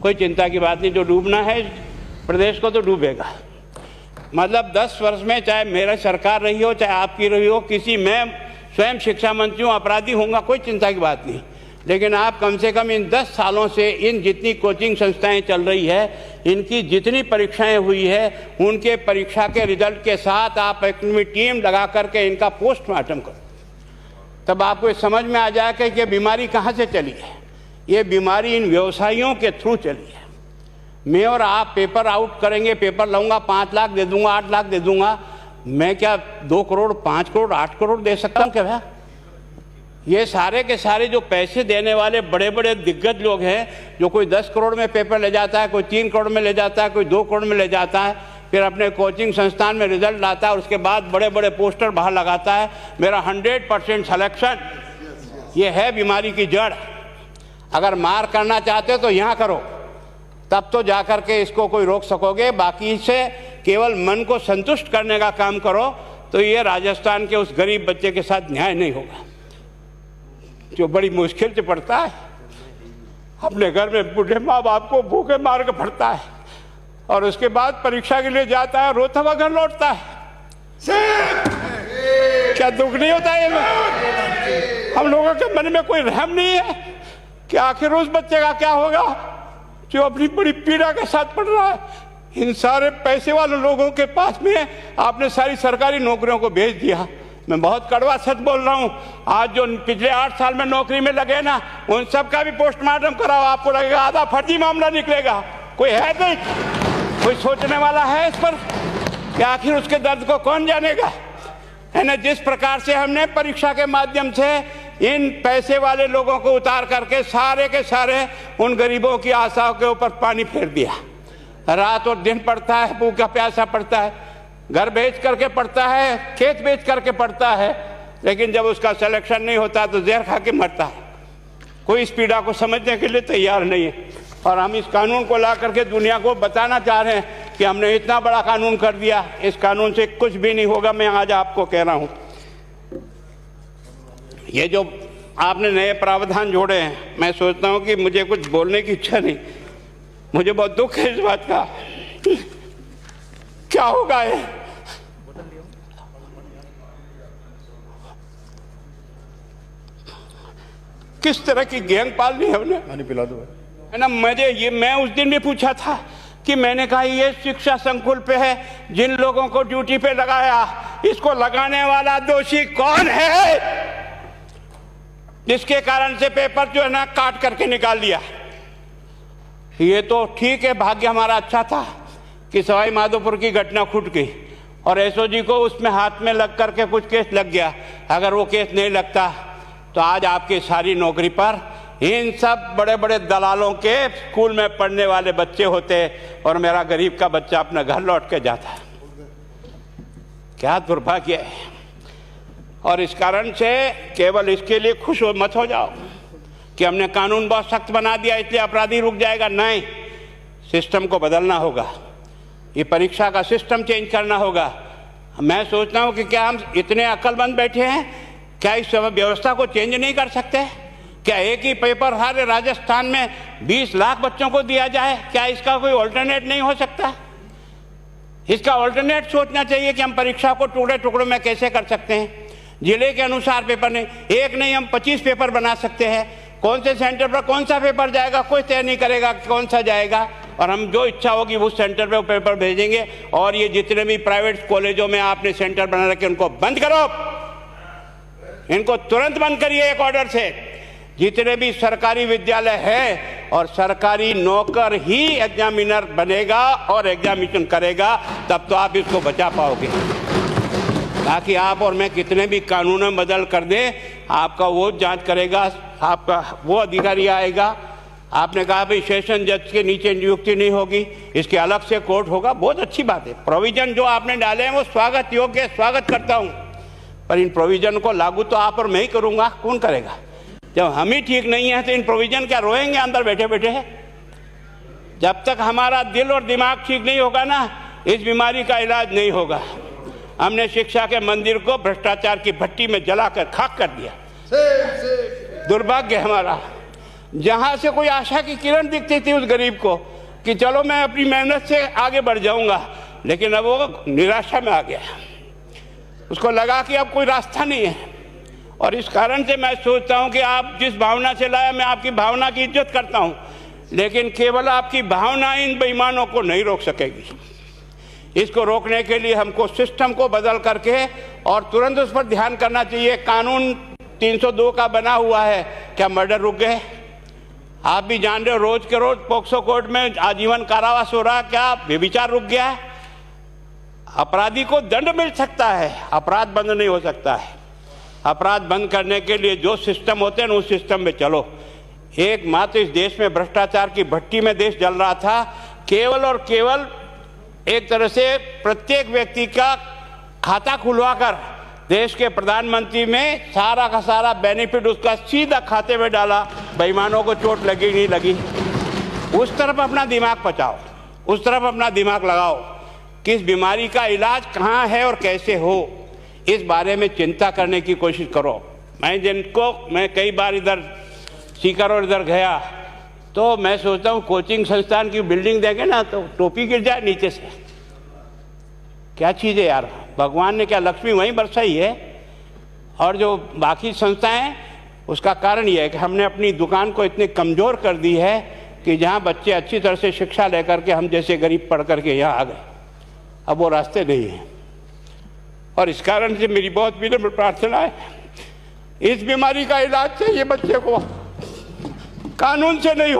कोई चिंता की बात नहीं, जो डूबना है प्रदेश को तो डूबेगा। मतलब 10 वर्ष में चाहे मेरा सरकार रही हो चाहे आपकी रही हो, किसी मैं स्वयं शिक्षा मंत्री हूँ, अपराधी होऊंगा, कोई चिंता की बात नहीं। लेकिन आप कम से कम इन 10 सालों से इन जितनी कोचिंग संस्थाएं चल रही है, इनकी जितनी परीक्षाएं हुई है, उनके परीक्षा के रिजल्ट के साथ आप एक टीम लगा करके इनका पोस्टमार्टम करो, तब आपको समझ में आ जाएगा कि ये बीमारी कहाँ से चली है। ये बीमारी इन व्यवसायियों के थ्रू चली है। मैं और आप पेपर आउट करेंगे, पेपर लाऊंगा, 5 लाख दे दूंगा, 8 लाख दे दूंगा, मैं क्या 2 करोड़ 5 करोड़ 8 करोड़ दे सकता हूँ क्या भैया? ये सारे के सारे जो पैसे देने वाले बड़े बड़े दिग्गज लोग हैं, जो कोई 10 करोड़ में पेपर ले जाता है, कोई 3 करोड़ में ले जाता है, कोई 2 करोड़ में ले जाता है, फिर अपने कोचिंग संस्थान में रिजल्ट लाता है और उसके बाद बड़े बड़े पोस्टर बाहर लगाता है, मेरा 100% सिलेक्शन। ये है बीमारी की जड़। अगर मार करना चाहते हो तो यहाँ करो, तब तो जाकर के इसको कोई रोक सकोगे। बाकी से केवल मन को संतुष्ट करने का काम करो तो ये राजस्थान के उस गरीब बच्चे के साथ न्याय नहीं होगा, जो बड़ी मुश्किल से पढ़ता है, अपने घर में बूढ़े माँ बाप को भूखे मार के पढ़ता है और उसके बाद परीक्षा के लिए जाता है, रोता हुआ घर लौटता है। क्या दुख नहीं होता है? हम लोगों के मन में कोई रहम नहीं है कि आखिर उस बच्चे का क्या होगा जो अपनी बड़ी पीड़ा के साथ पढ़ रहा है। इन सारे पैसे वाले लोगों के पास में आपने सारी सरकारी नौकरियों को भेज दिया। मैं बहुत कड़वा सच बोल रहा हूँ। आज जो पिछले 8 साल में नौकरी में लगे ना, उन सब का भी पोस्टमार्टम कराओ, आपको लगेगा आधा फर्जी मामला निकलेगा। कोई है नहीं, कोई सोचने वाला है इस पर कि आखिर उसके दर्द को कौन जानेगा? है ना। जिस प्रकार से हमने परीक्षा के माध्यम से इन पैसे वाले लोगों को उतार करके सारे के सारे उन गरीबों की आशाओं के ऊपर पानी फेर दिया। रात और दिन पढ़ता है, भूखा प्यासा पढ़ता है, घर बेच करके पढ़ता है, खेत बेच करके पढ़ता है, लेकिन जब उसका सिलेक्शन नहीं होता तो जहर खा के मरता है। कोई इस पीड़ा को समझने के लिए तैयार नहीं है। और हम इस कानून को ला करके दुनिया को बताना चाह रहे हैं कि हमने इतना बड़ा कानून कर दिया, इस कानून से कुछ भी नहीं होगा। मैं आज आपको कह रहा हूँ, ये जो आपने नए प्रावधान जोड़े हैं, मैं सोचता हूँ कि मुझे कुछ बोलने की इच्छा नहीं, मुझे बहुत दुख है इस बात का। क्या होगा ये? किस तरह की गैंग पाल ली हमने? पानी पिला दो है ना। मैं उस दिन भी पूछा था कि मैंने कहा ये शिक्षा संकुल पे है, जिन लोगों को ड्यूटी पे लगाया, इसको लगाने वाला दोषी कौन है, जिसके कारण से पेपर जो है ना काट करके निकाल दिया। ये तो ठीक है, भाग्य हमारा अच्छा था कि सवाई माधोपुर की घटना छूट गई और एसओजी को उसमें हाथ में लग करके कुछ केस लग गया। अगर वो केस नहीं लगता तो आज आपकी सारी नौकरी पर इन सब बड़े बड़े दलालों के स्कूल में पढ़ने वाले बच्चे होते और मेरा गरीब का बच्चा अपना घर लौट के जाता। क्या दुर्भाग्य है। और इस कारण से केवल इसके लिए खुश मत हो जाओ कि हमने कानून बहुत सख्त बना दिया इसलिए अपराधी रुक जाएगा। नहीं, सिस्टम को बदलना होगा, ये परीक्षा का सिस्टम चेंज करना होगा। मैं सोचता हूँ कि क्या हम इतने अक्लमंद बैठे हैं, क्या इस व्यवस्था को चेंज नहीं कर सकते? क्या एक ही पेपर हर राजस्थान में 20 लाख बच्चों को दिया जाए? क्या इसका कोई ऑल्टरनेट नहीं हो सकता? इसका ऑल्टरनेट सोचना चाहिए कि हम परीक्षा को टुकड़े टुकड़ों में कैसे कर सकते हैं। जिले के अनुसार पेपर नहीं, एक नहीं हम 25 पेपर बना सकते हैं। कौन से सेंटर पर कौन सा पेपर जाएगा कोई तय नहीं करेगा कौन सा जाएगा, और हम जो इच्छा होगी उस सेंटर पे वो पेपर भेजेंगे। और ये जितने भी प्राइवेट कॉलेजों में आपने सेंटर बना रखे उनको बंद करो, इनको तुरंत बंद करिए एक ऑर्डर से। जितने भी सरकारी विद्यालय है और सरकारी नौकर ही एग्जामिनर बनेगा और एग्जामिनेशन करेगा, तब तो आप इसको बचा पाओगे। ताकि आप और मैं कितने भी कानून बदल कर दें, आपका वो जांच करेगा, आपका वो अधिकारी आएगा। आपने कहा भाई सेशन जज के नीचे नियुक्ति नहीं होगी, इसके अलग से कोर्ट होगा, बहुत अच्छी बात है। प्रोविजन जो आपने डाले हैं वो स्वागत योग्य, स्वागत करता हूँ, पर इन प्रोविजन को लागू तो आप और मैं ही करूँगा, कौन करेगा? जब हम ही ठीक नहीं है तो इन प्रोविजन क्या रोएंगे अंदर बैठे बैठे? जब तक हमारा दिल और दिमाग ठीक नहीं होगा ना, इस बीमारी का इलाज नहीं होगा। हमने शिक्षा के मंदिर को भ्रष्टाचार की भट्टी में जलाकर खाक कर दिया। दुर्भाग्य हमारा। जहां से कोई आशा की किरण दिखती थी उस गरीब को कि चलो मैं अपनी मेहनत से आगे बढ़ जाऊंगा, लेकिन अब वो निराशा में आ गया। उसको लगा कि अब कोई रास्ता नहीं है। और इस कारण से मैं सोचता हूं कि आप जिस भावना से लाया, मैं आपकी भावना की इज्जत करता हूं, लेकिन केवल आपकी भावना इन बेईमानों को नहीं रोक सकेगी। इसको रोकने के लिए हमको सिस्टम को बदल करके और तुरंत उस पर ध्यान करना चाहिए। कानून 302 का बना हुआ है, क्या मर्डर रुक गए? आप भी जान रहे हो, रोज के रोज पोक्सो कोर्ट में आजीवन कारावास हो रहा, क्या व्यभिचार रुक गया है? अपराधी को दंड मिल सकता है, अपराध बंद नहीं हो सकता है। अपराध बंद करने के लिए जो सिस्टम होते हैं उस सिस्टम में चलो। एकमात्र इस देश में भ्रष्टाचार की भट्टी में देश जल रहा था, केवल और केवल एक तरह से प्रत्येक व्यक्ति का खाता खुलवाकर देश के प्रधानमंत्री में सारा का सारा बेनिफिट उसका सीधा खाते में डाला। बेईमानों को चोट लगी नहीं लगी, उस तरफ अपना दिमाग बचाओ, उस तरफ अपना दिमाग लगाओ। किस बीमारी का इलाज कहाँ है और कैसे हो, इस बारे में चिंता करने की कोशिश करो। मैं कई बार इधर सीकर और इधर गया तो मैं सोचता हूँ कोचिंग संस्थान की बिल्डिंग देंगे ना तो टोपी गिर जाए नीचे से। क्या चीज़ है यार, भगवान ने क्या लक्ष्मी वहीं बरसाई है। और जो बाकी संस्थाएं हैं उसका कारण यह है कि हमने अपनी दुकान को इतनी कमज़ोर कर दी है कि जहाँ बच्चे अच्छी तरह से शिक्षा लेकर के हम जैसे गरीब पढ़ करके यहाँ आ गए, अब वो रास्ते नहीं हैं। और इस कारण से मेरी बहुत विनम्र प्रार्थना है, इस बीमारी का इलाज चाहिए बच्चे को, कानून से नहीं।